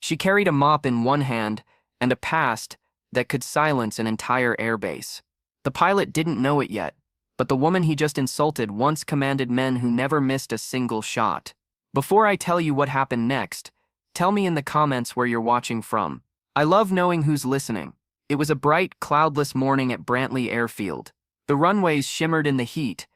She carried a mop in one hand and a past that could silence an entire airbase. The pilot didn't know it yet, but the woman he just insulted once commanded men who never missed a single shot. Before I tell you what happened next, tell me in the comments where you're watching from. I love knowing who's listening. It was a bright, cloudless morning at Brantley Airfield. The runways shimmered in the heat,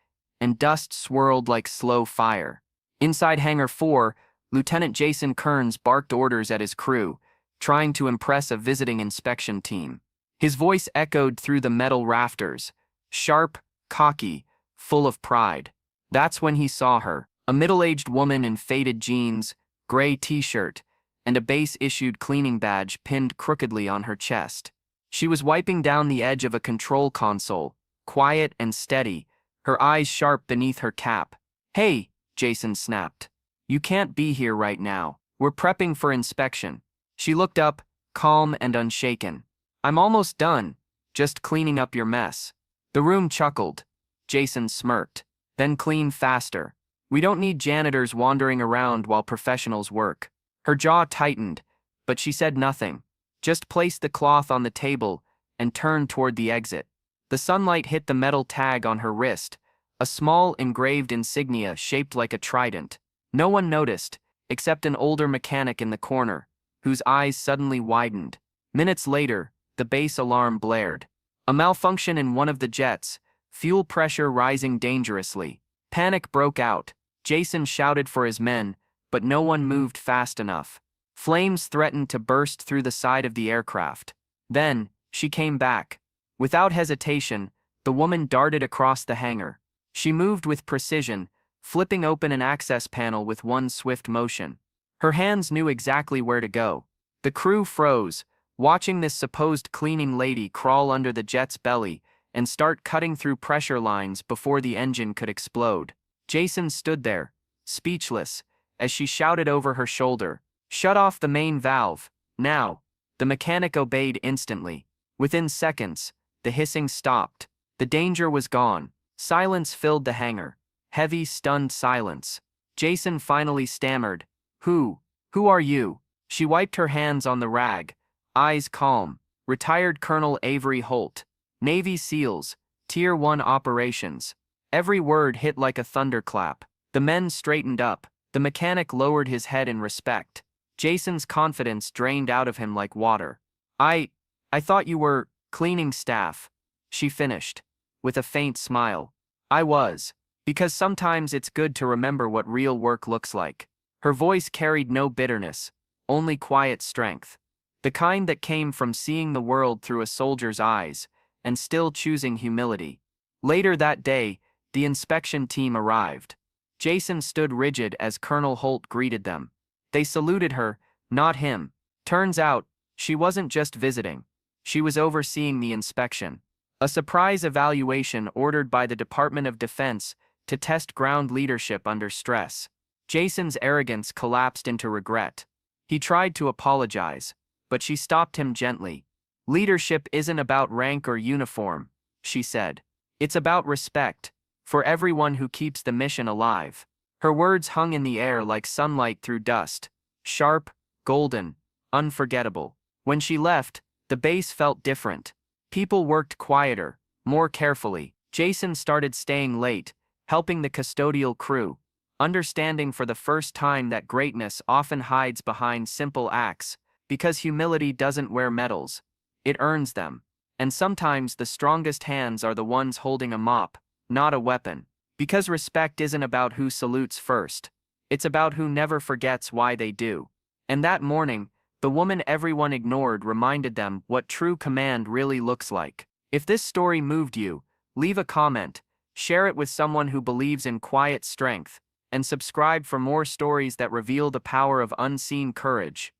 and dust swirled like slow fire. Inside Hangar 4, Lieutenant Jason Kearns barked orders at his crew, trying to impress a visiting inspection team. His voice echoed through the metal rafters, sharp, cocky, full of pride. That's when he saw her, a middle-aged woman in faded jeans, gray t-shirt, and a base-issued cleaning badge pinned crookedly on her chest. She was wiping down the edge of a control console, quiet and steady, her eyes sharp beneath her cap. "Hey," Jason snapped. "You can't be here right now. We're prepping for inspection." She looked up, calm and unshaken. "I'm almost done, just cleaning up your mess." The room chuckled. Jason smirked. "Then clean faster. We don't need janitors wandering around while professionals work." Her jaw tightened, but she said nothing, just placed the cloth on the table and turned toward the exit. The sunlight hit the metal tag on her wrist, a small engraved insignia shaped like a trident. No one noticed, except an older mechanic in the corner, whose eyes suddenly widened. Minutes later, the base alarm blared. A malfunction in one of the jets, fuel pressure rising dangerously. Panic broke out. Jason shouted for his men, but no one moved fast enough. Flames threatened to burst through the side of the aircraft. Then, she came back. Without hesitation, the woman darted across the hangar. She moved with precision, flipping open an access panel with one swift motion. Her hands knew exactly where to go. The crew froze, watching this supposed cleaning lady crawl under the jet's belly and start cutting through pressure lines before the engine could explode. Jason stood there, speechless, as she shouted over her shoulder, "Shut off the main valve, now." The mechanic obeyed instantly. Within seconds, the hissing stopped. The danger was gone. Silence filled the hangar. Heavy, stunned silence. Jason finally stammered, Who are you?" She wiped her hands on the rag, eyes calm. "Retired Colonel Avery Holt. Navy SEALs, Tier 1 operations." Every word hit like a thunderclap. The men straightened up. The mechanic lowered his head in respect. Jason's confidence drained out of him like water. I thought you were cleaning staff," she finished, with a faint smile. "I was. Because sometimes it's good to remember what real work looks like." Her voice carried no bitterness, only quiet strength. The kind that came from seeing the world through a soldier's eyes, and still choosing humility. Later that day, the inspection team arrived. Jason stood rigid as Colonel Holt greeted them. They saluted her, not him. Turns out, she wasn't just visiting. She was overseeing the inspection. A surprise evaluation ordered by the Department of Defense to test ground leadership under stress. Jason's arrogance collapsed into regret. He tried to apologize, but she stopped him gently. "Leadership isn't about rank or uniform," she said. "It's about respect, for everyone who keeps the mission alive." Her words hung in the air like sunlight through dust, sharp, golden, unforgettable. When she left, the base felt different. People worked quieter, more carefully. Jason started staying late, helping the custodial crew, understanding for the first time that greatness often hides behind simple acts, because humility doesn't wear medals, it earns them. And sometimes the strongest hands are the ones holding a mop, not a weapon. Because respect isn't about who salutes first, it's about who never forgets why they do. And that morning, the woman everyone ignored reminded them what true command really looks like. If this story moved you, leave a comment, share it with someone who believes in quiet strength, and subscribe for more stories that reveal the power of unseen courage.